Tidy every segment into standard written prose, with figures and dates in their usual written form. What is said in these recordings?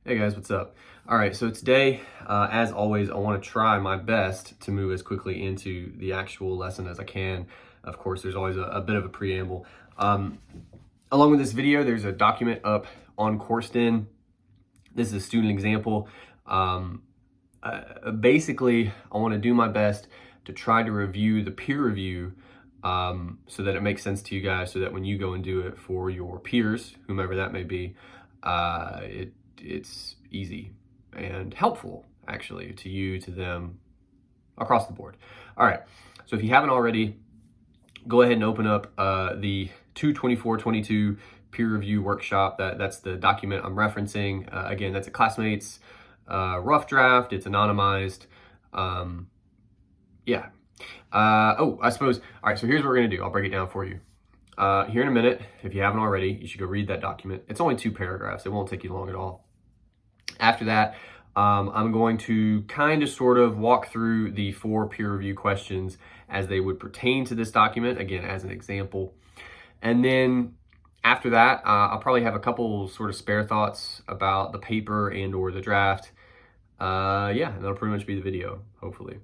Hey guys, what's up? All right, so today, as always, I want to try my best to move as quickly into the actual lesson as I can. Of course, there's always a bit of a preamble. Along with this video, there's a document up on Courseden. This is a student example. Basically, I want to do my best to try to review the peer review so that it makes sense to you guys, so that when you go and do it for your peers, whomever that may be, it's easy and helpful actually to you, to them, across the board. All right, so if you haven't already, go ahead and open up the 2/24/22 peer review workshop. That's the document I'm referencing. Again, that's a classmate's rough draft. It's anonymized. Yeah. I suppose, all right, so here's what we're gonna do. I'll break it down for you. Here in a minute, if you haven't already, you should go read that document. It's only 2 paragraphs. It won't take you long at all. After that, I'm going to kind of sort of walk through the 4 peer review questions as they would pertain to this document, again, as an example. And then after that, I'll probably have a couple sort of spare thoughts about the paper and or the draft. Yeah, and that'll pretty much be the video, hopefully.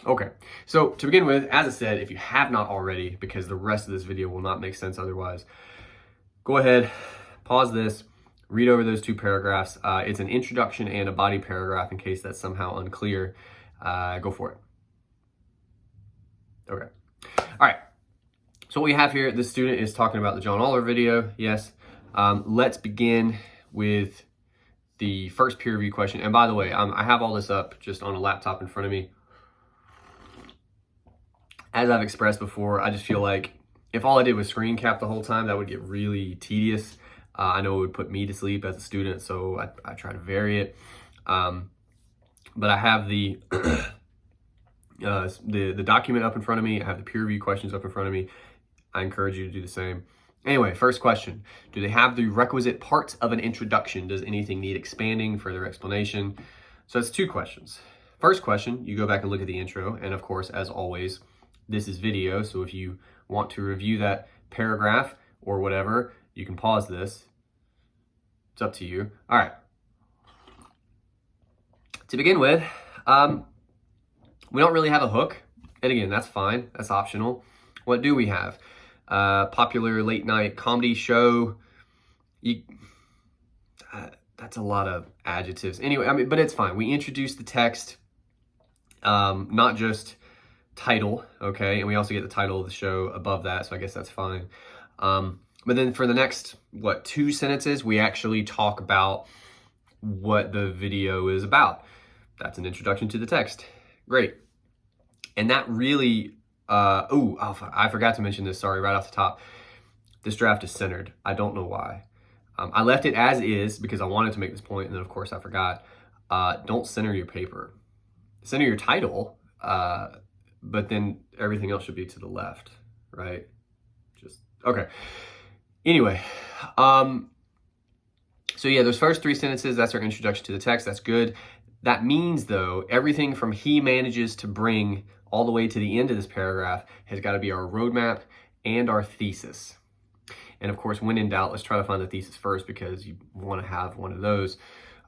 Okay, so to begin with, as I said, if you have not already, because the rest of this video will not make sense otherwise, go ahead, pause this, read over those 2 paragraphs. It's an introduction and a body paragraph in case that's somehow unclear. Go for it. Okay. All right. So what we have here, this student is talking about the John Oliver video. Yes. Let's begin with the first peer review question. And by the way, I have all this up just on a laptop in front of me. As I've expressed before, I just feel like if all I did was screen cap the whole time, that would get really tedious. I know it would put me to sleep as a student, so I try to vary it. But I have the document up in front of me. I have the peer review questions up in front of me. I encourage you to do the same. Anyway, first question. Do they have the requisite parts of an introduction? Does anything need expanding, further explanation? So it's 2 questions. First question, you go back and look at the intro. And of course, as always, this is video. So if you want to review that paragraph or whatever, you can pause this. It's up to you. All right. To begin with, we don't really have a hook. And again, that's fine. That's optional. What do we have? Popular late night comedy show. That's a lot of adjectives. Anyway, but it's fine. We introduce the text, not just title, okay? And we also get the title of the show above that, so I guess that's fine. But then for the next, 2 sentences, we actually talk about what the video is about. That's an introduction to the text. Great. And that really, I forgot to mention this, sorry, right off the top. This draft is centered. I don't know why. I left it as is because I wanted to make this point, and then of course I forgot. Don't center your paper. Center your title, but then everything else should be to the left, right? Okay. Anyway, so yeah, those first 3 sentences, that's our introduction to the text. That's good. That means, though, everything from he manages to bring all the way to the end of this paragraph has got to be our roadmap and our thesis. And of course, when in doubt, let's try to find the thesis first because you want to have one of those.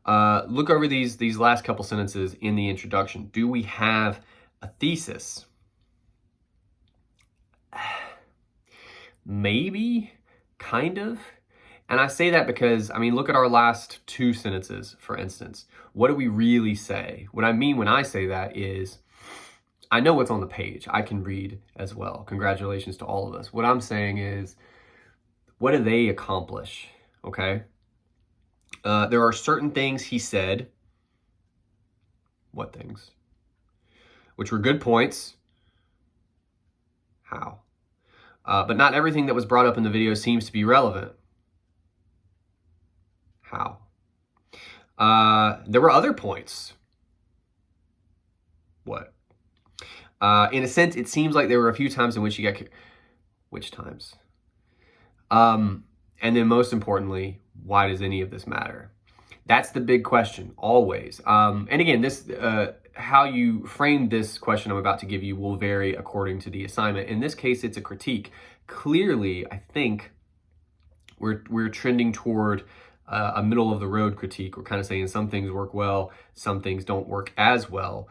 Look over these last couple sentences in the introduction. Do we have a thesis? Maybe, kind of. And I say that because, look at our last 2 sentences, for instance. What do we really say? What I mean when I say that is, I know what's on the page. I can read as well. Congratulations to all of us. What I'm saying is, what do they accomplish? Okay? There are certain things he said. What things? Which were good points. How? But not everything that was brought up in the video seems to be relevant. How? There were other points. What? In a sense, it seems like there were a few times in which you got... Which times? And then most importantly, why does any of this matter? That's the big question, always. And again, this how you frame this question I'm about to give you will vary according to the assignment. In this case, it's a critique. Clearly, I think we're trending toward a middle of the road critique. We're kind of saying some things work well, some things don't work as well.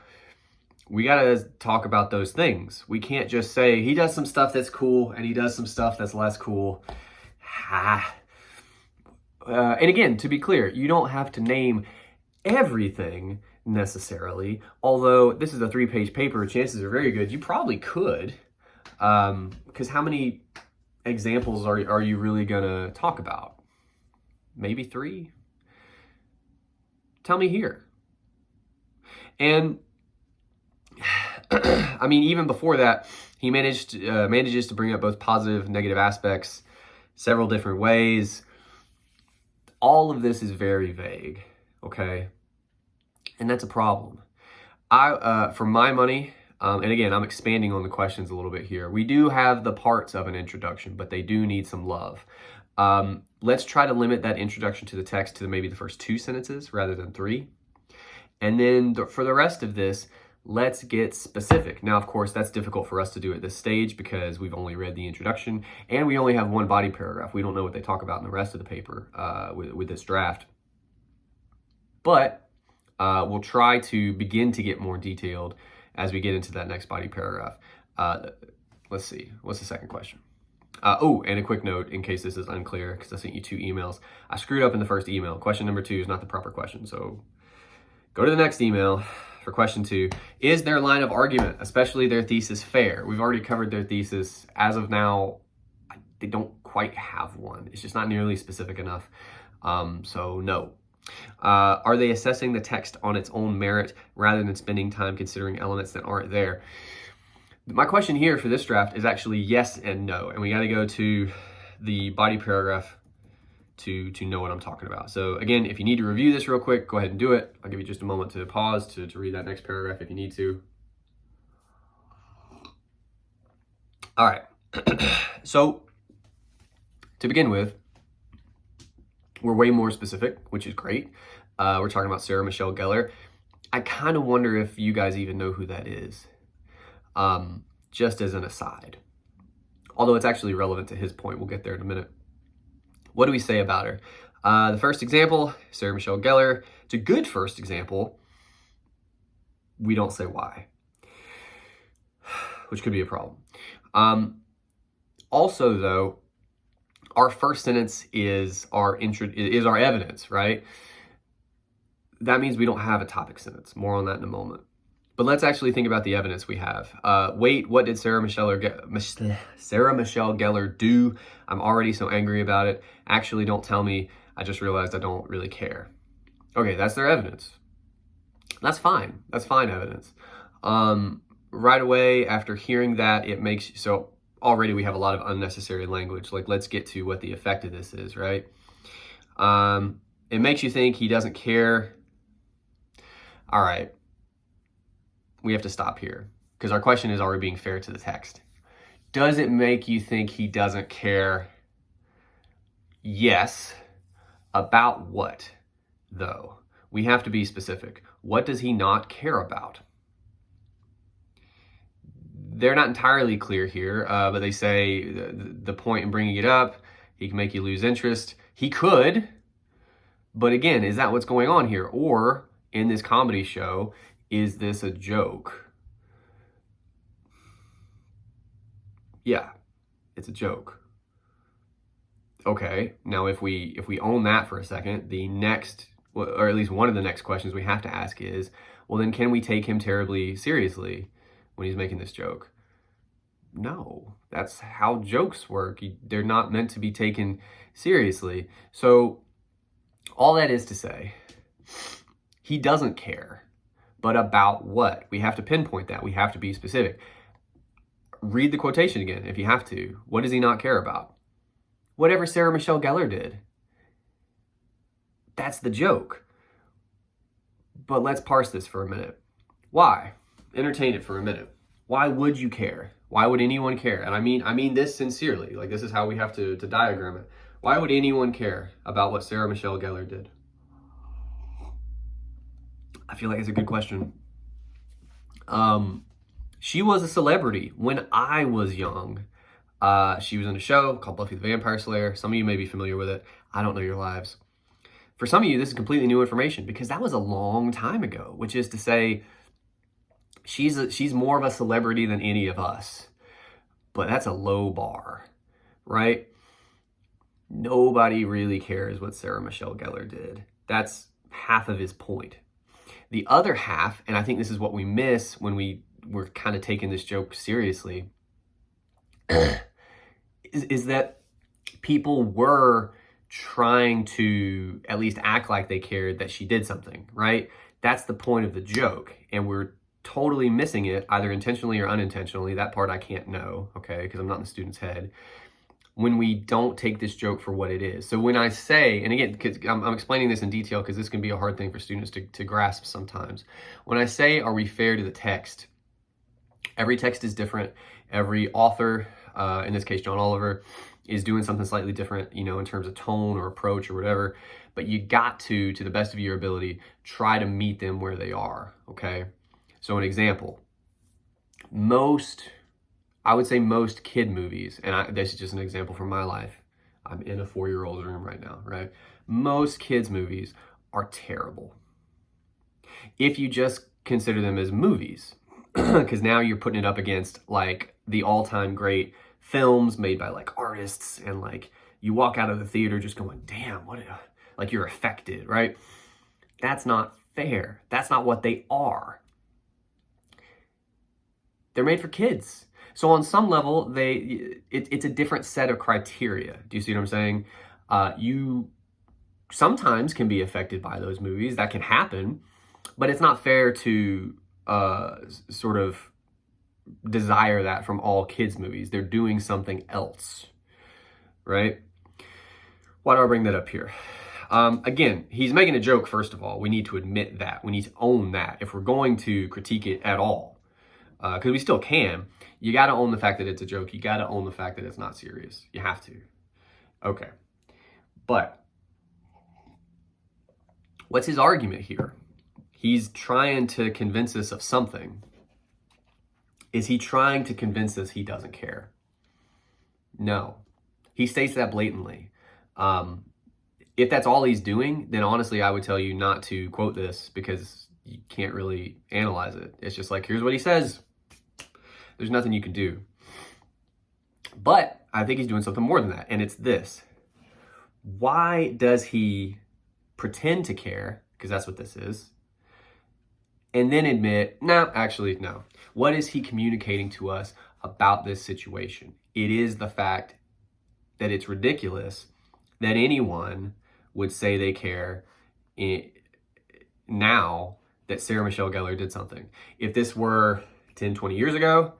We got to talk about those things. We can't just say he does some stuff that's cool and he does some stuff that's less cool. And again, to be clear, you don't have to name everything necessarily. Although this is a 3-page paper, chances are very good you probably could. Because how many examples are you really gonna talk about? Maybe 3? Tell me here. And I mean, even before that, he manages to bring up both positive and negative aspects several different ways. All of this is very vague, okay? And that's a problem. For my money, and again, I'm expanding on the questions a little bit here. We do have the parts of an introduction, but they do need some love. Let's try to limit that introduction to the text to maybe the first 2 sentences rather than 3. And then for the rest of this, let's get specific. Now, of course, that's difficult for us to do at this stage because we've only read the introduction and we only have 1 body paragraph. We don't know what they talk about in the rest of the paper with this draft. But we'll try to begin to get more detailed as we get into that next body paragraph. Let's see. What's the second question? And a quick note in case this is unclear, because I sent you 2 emails. I screwed up in the first email. Question number 2 is not the proper question. So go to the next email for question 2. Is their line of argument, especially their thesis, fair? We've already covered their thesis. As of now, they don't quite have one. It's just not nearly specific enough. So no. Are they assessing the text on its own merit rather than spending time considering elements that aren't there? My question here for this draft is actually yes and no. And we got to go to the body paragraph to know what I'm talking about. So again, if you need to review this real quick, go ahead and do it. I'll give you just a moment to pause to read that next paragraph if you need to. All right. So to begin with, we're way more specific, which is great. We're talking about Sarah Michelle Gellar. I kind of wonder if you guys even know who that is, just as an aside. Although it's actually relevant to his point. We'll get there in a minute. What do we say about her? The first example, Sarah Michelle Gellar. It's a good first example. We don't say why, which could be a problem. Also, though, our first sentence is our evidence, right? That means we don't have a topic sentence. More on that in a moment. But let's actually think about the evidence we have. Wait, what did Sarah Michelle Gellar do? I'm already so angry about it. Actually, don't tell me. I just realized I don't really care. Okay, that's their evidence. That's fine. That's fine evidence. Right away after hearing that, it makes so already we have a lot of unnecessary language. Like, let's get to what the effect of this is, right? It makes you think he doesn't care. All right. We have to stop here because our question is, are we being fair to the text? Does it make you think he doesn't care? Yes. About what, though? We have to be specific. What does he not care about? They're not entirely clear here, but they say the point in bringing it up, he can make you lose interest. He could, but again, is that what's going on here? Or in this comedy show, is this a joke? Yeah, it's a joke. Okay, now if we own that for a second, the next, or at least one of the next questions we have to ask is, well then can we take him terribly seriously when he's making this joke? No, that's how jokes work. They're not meant to be taken seriously. So all that is to say, he doesn't care. But about what? We have to pinpoint that. We have to be specific. Read the quotation again if you have to. What does he not care about? Whatever Sarah Michelle Gellar did. That's the joke. But let's parse this for a minute. Why? Entertain it for a minute. Why would you care? Why would anyone care? And I mean this sincerely. Like, this is how we have to diagram it. Why would anyone care about what Sarah Michelle Gellar did? I feel like it's a good question. She was a celebrity when I was young. She was in a show called Buffy the Vampire Slayer. Some of you may be familiar with it. I don't know your lives. For some of you, this is completely new information because that was a long time ago, which is to say she's more of a celebrity than any of us. But that's a low bar, right? Nobody really cares what Sarah Michelle Gellar did. That's half of his point. The other half, and I think this is what we miss when we're kind of taking this joke seriously, is that people were trying to at least act like they cared that she did something, right? That's the point of the joke. And we're totally missing it, either intentionally or unintentionally. That part I can't know, okay, because I'm not in the student's head, when we don't take this joke for what it is. So when I say, and again, because I'm explaining this in detail because this can be a hard thing for students to grasp sometimes. When I say, are we fair to the text? Every text is different. Every author, in this case, John Oliver, is doing something slightly different, in terms of tone or approach or whatever. But you got to the best of your ability, try to meet them where they are, okay? So an example, I would say most kid movies, and this is just an example from my life. I'm in a 4-year-old's room right now, right? Most kids movies are terrible. If you just consider them as movies, because now you're putting it up against like the all-time great films made by like artists, and like you walk out of the theater just going, damn, like you're affected, right? That's not fair. That's not what they are. They're made for kids. So on some level, it's a different set of criteria. Do you see what I'm saying? You sometimes can be affected by those movies. That can happen, but it's not fair to sort of desire that from all kids movies. They're doing something else, right? Why do I bring that up here? Again, he's making a joke, first of all. We need to admit that. We need to own that if we're going to critique it at all. Because we still can. You got to own the fact that it's a joke. You got to own the fact that it's not serious. You have to. Okay. But what's his argument here? He's trying to convince us of something. Is he trying to convince us he doesn't care? No. He states that blatantly. If that's all he's doing, then honestly, I would tell you not to quote this because you can't really analyze it. It's just like, here's what he says. There's nothing you can do. But I think he's doing something more than that, and it's this. Why does he pretend to care, because that's what this is, and then admit, no, actually, no. What is he communicating to us about this situation? It is the fact that it's ridiculous that anyone would say they care now that Sarah Michelle Gellar did something. If this were 10, 20 years ago,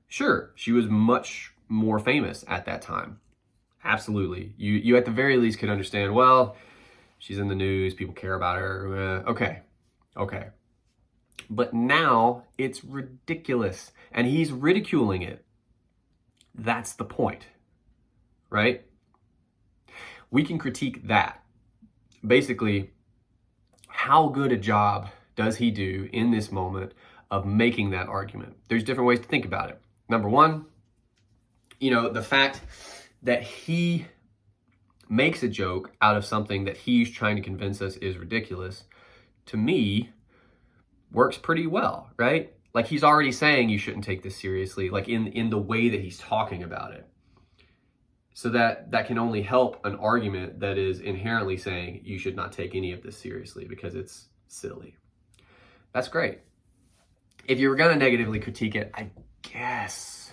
sure, she was much more famous at that time. Absolutely. You at the very least could understand, well, she's in the news, people care about her. Okay. But now it's ridiculous, and he's ridiculing it. That's the point, right? We can critique that. Basically, how good a job does he do in this moment of making that argument? There's different ways to think about it. Number one, the fact that he makes a joke out of something that he's trying to convince us is ridiculous, to me, works pretty well, right? Like, he's already saying you shouldn't take this seriously, like in the way that he's talking about it. So that can only help an argument that is inherently saying you should not take any of this seriously because it's silly. That's great. If you were going to negatively critique it, I guess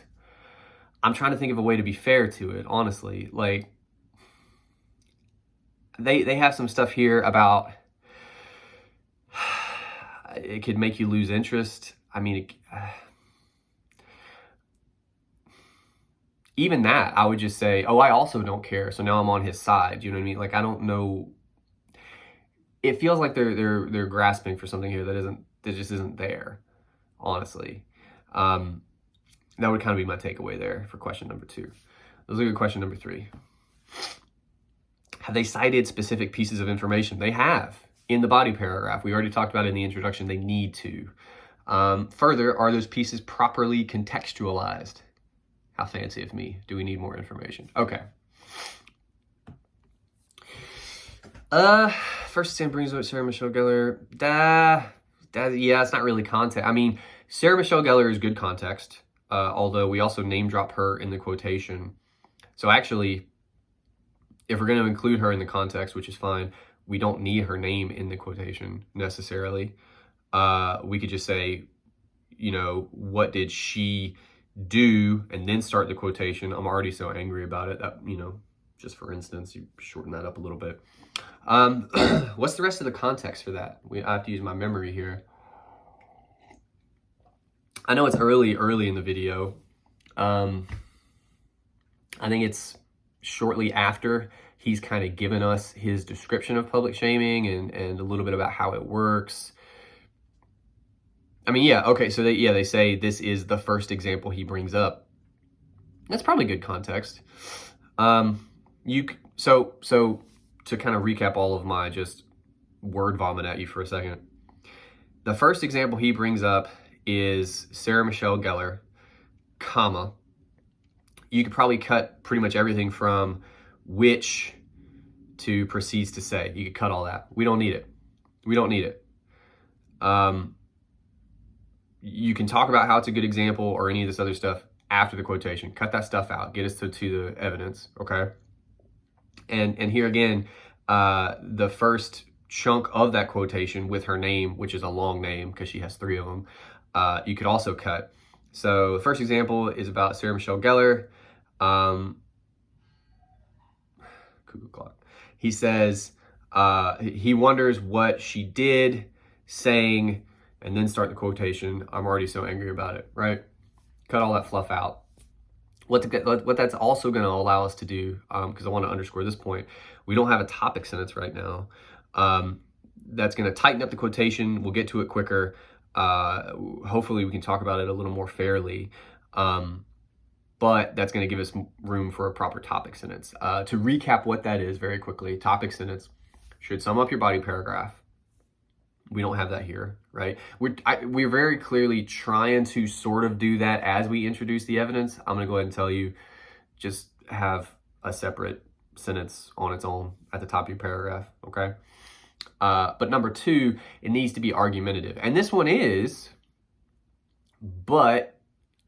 I'm trying to think of a way to be fair to it, honestly. Like, they have some stuff here about it could make you lose interest. I mean, even that, I would just say, oh, I also don't care, so now I'm on his side. You know what I mean? Like, I don't know. It feels like they're grasping for something here that just isn't there, honestly. That would kind of be my takeaway there for question number 2. Let's look at question number 3. Have they cited specific pieces of information? They have in the body paragraph. We already talked about it in the introduction. They need to. Further, are those pieces properly contextualized? How fancy of me. Do we need more information? Okay. Uh, First Sam brings up Sarah Michelle Gellar. Yeah, it's not really context. I mean, Sarah Michelle Gellar is good context. Although we also name drop her in the quotation. So actually, if we're going to include her in the context, which is fine, we don't need her name in the quotation necessarily. We could just say, what did she do, and then start the quotation. I'm already so angry about it that, just for instance, you shorten that up a little bit. What's the rest of the context for that? I have to use my memory here. I know it's early in the video. I think it's shortly after he's kind of given us his description of public shaming and a little bit about how it works. I mean, yeah, okay, so they say this is the first example he brings up. That's probably good context. So to kind of recap all of my just word vomit at you for a second. The first example he brings up is Sarah Michelle Gellar, comma. You could probably cut pretty much everything from which to proceeds to say. You could cut all that. We don't need it. We don't need it. You can talk about how it's a good example or any of this other stuff after the quotation. Cut that stuff out. Get us to the evidence, okay? And here again, the first chunk of that quotation with her name, which is a long name because she has 3 of them, you could also cut. So the first example is about Sarah Michelle Gellar. Cuckoo clock. He says he wonders what she did, saying, and then start the quotation, I'm already so angry about it, right? Cut all that fluff out. What that's also going to allow us to do, because I want to underscore this point, we don't have a topic sentence right now. That's going to tighten up the quotation. We'll get to it quicker. Hopefully we can talk about it a little more fairly. But that's going to give us room for a proper topic sentence. To recap what that is very quickly, topic sentence should sum up your body paragraph. We don't have that here, right? We're very clearly trying to sort of do that as we introduce the evidence. I'm going to go ahead and tell you, just have a separate sentence on its own at the top of your paragraph, okay? But number 2, it needs to be argumentative. And this one is, but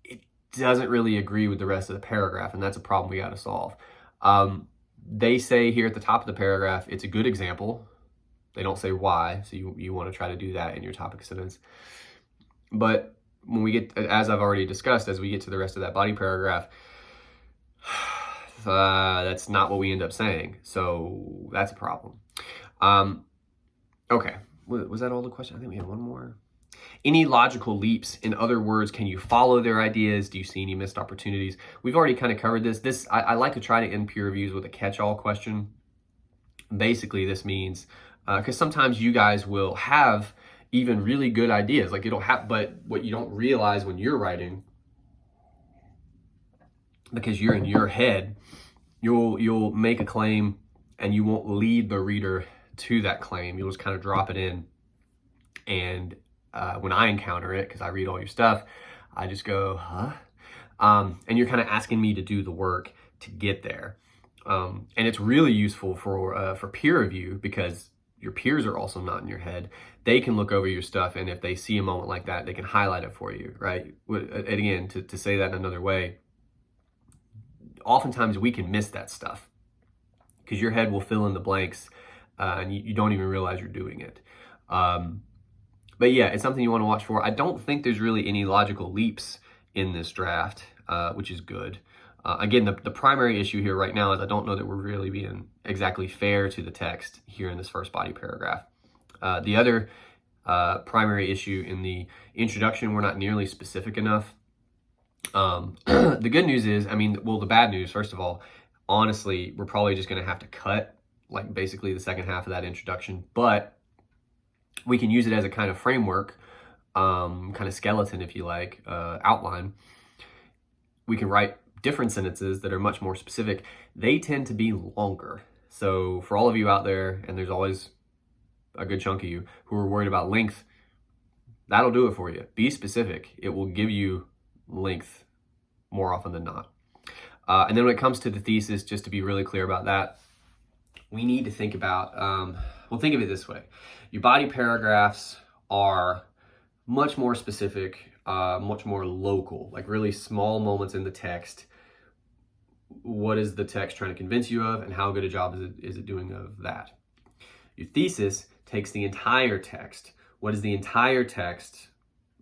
it doesn't really agree with the rest of the paragraph, and that's a problem we got to solve. They say here at the top of the paragraph, it's a good example. They don't say why, so you want to try to do that in your topic sentence. But when we get, as I've already discussed, as we get to the rest of that body paragraph, that's not what we end up saying. So that's a problem. Okay, was that all the question? I think we had one more. Any logical leaps? In other words, can you follow their ideas? Do you see any missed opportunities? We've already kind of covered this. I like to try to end peer reviews with a catch-all question. Basically, this means, because sometimes you guys will have even really good ideas, like but what you don't realize when you're writing, because you're in your head, you'll make a claim and you won't lead the reader to that claim. You'll just kind of drop it in. And when I encounter it, because I read all your stuff, I just go, huh? And you're kind of asking me to do the work to get there. And it's really useful for peer review, because your peers are also not in your head. They can look over your stuff, and if they see a moment like that, they can highlight it for you, right? And again, to say that in another way, oftentimes we can miss that stuff because your head will fill in the blanks and you don't even realize you're doing it. But yeah, it's something you want to watch for. I don't think there's really any logical leaps in this draft, which is good. Again, the primary issue here right now is I don't know that we're really being exactly fair to the text here in this first body paragraph. The other primary issue in the introduction, we're not nearly specific enough. The good news is, the bad news, first of all, honestly, we're probably just going to have to cut like basically the second half of that introduction, but we can use it as a kind of framework, kind of skeleton, if you like, outline. We can write different sentences that are much more specific. They tend to be longer. So for all of you out there, and there's always a good chunk of you who are worried about length, that'll do it for you. Be specific. It will give you length more often than not. And then when it comes to the thesis, just to be really clear about that, we need to think about, well, think of it this way. Your body paragraphs are much more specific, much more local, like really small moments in the text. What is the text trying to convince you of, and how good a job is it doing of that? Your thesis takes the entire text. What is the entire text,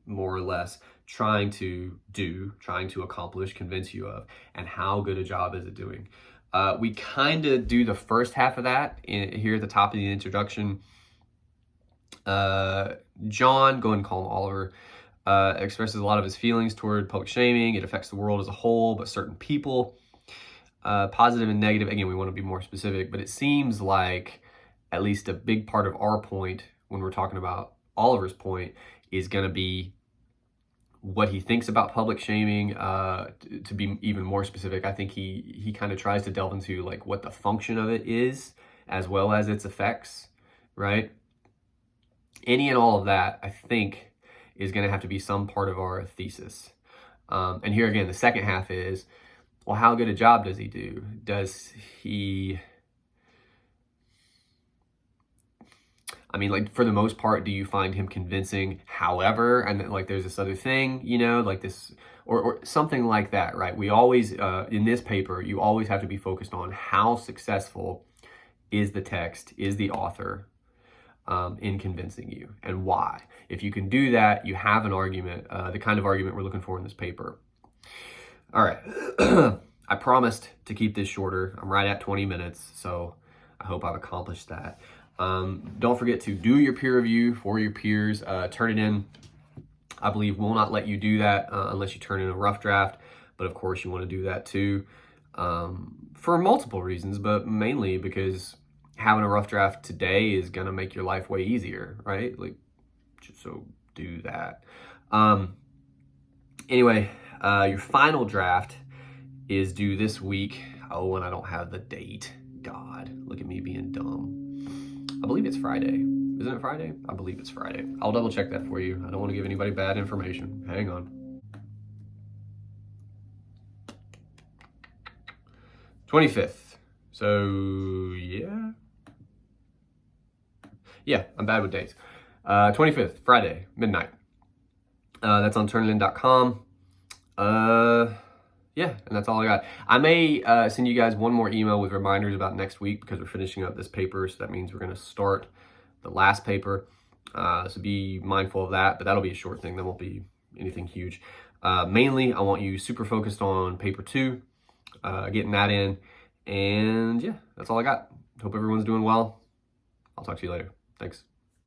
more or less, trying to do, trying to accomplish, convince you of, and how good a job is it doing? We kind of do the first half of that here at the top of the introduction. John, go ahead and call him Oliver, expresses a lot of his feelings toward public shaming. It affects the world as a whole, but certain people. Positive and negative, again, we want to be more specific, but it seems like at least a big part of our point when we're talking about Oliver's point is going to be what he thinks about public shaming. To be even more specific, I think he kind of tries to delve into like what the function of it is as well as its effects, right? Any and all of that, I think, is going to have to be some part of our thesis. And here again, the second half is, well, how good a job does he do? Does he, I mean, like, for the most part, do you find him convincing? However, and then, like, there's this other thing, you know, like this, or something like that, right? We always, in this paper, you always have to be focused on how successful is the text, is the author in convincing you, and why. If you can do that, you have an argument, the kind of argument we're looking for in this paper. All right, I promised to keep this shorter. I'm right at 20 minutes, so I hope I've accomplished that. Don't forget to do your peer review for your peers. Turn it in. I believe we'll not let you do that unless you turn in a rough draft, but of course you want to do that too for multiple reasons, but mainly because having a rough draft today is going to make your life way easier, right? Like, so do that. Anyway, your final draft is due this week. Oh, and I don't have the date. God, look at me being dumb. I believe it's Friday. Isn't it Friday? I believe it's Friday. I'll double check that for you. I don't want to give anybody bad information. Hang on. 25th. So, yeah. Yeah, I'm bad with dates. 25th, Friday, midnight. That's on turnitin.com. Yeah, and that's all I got. I may send you guys one more email with reminders about next week because we're finishing up this paper, so that means we're going to start the last paper. So be mindful of that, but that'll be a short thing. That won't be anything huge. Mainly, I want you super focused on paper 2, getting that in, and yeah, that's all I got. Hope everyone's doing well. I'll talk to you later. Thanks.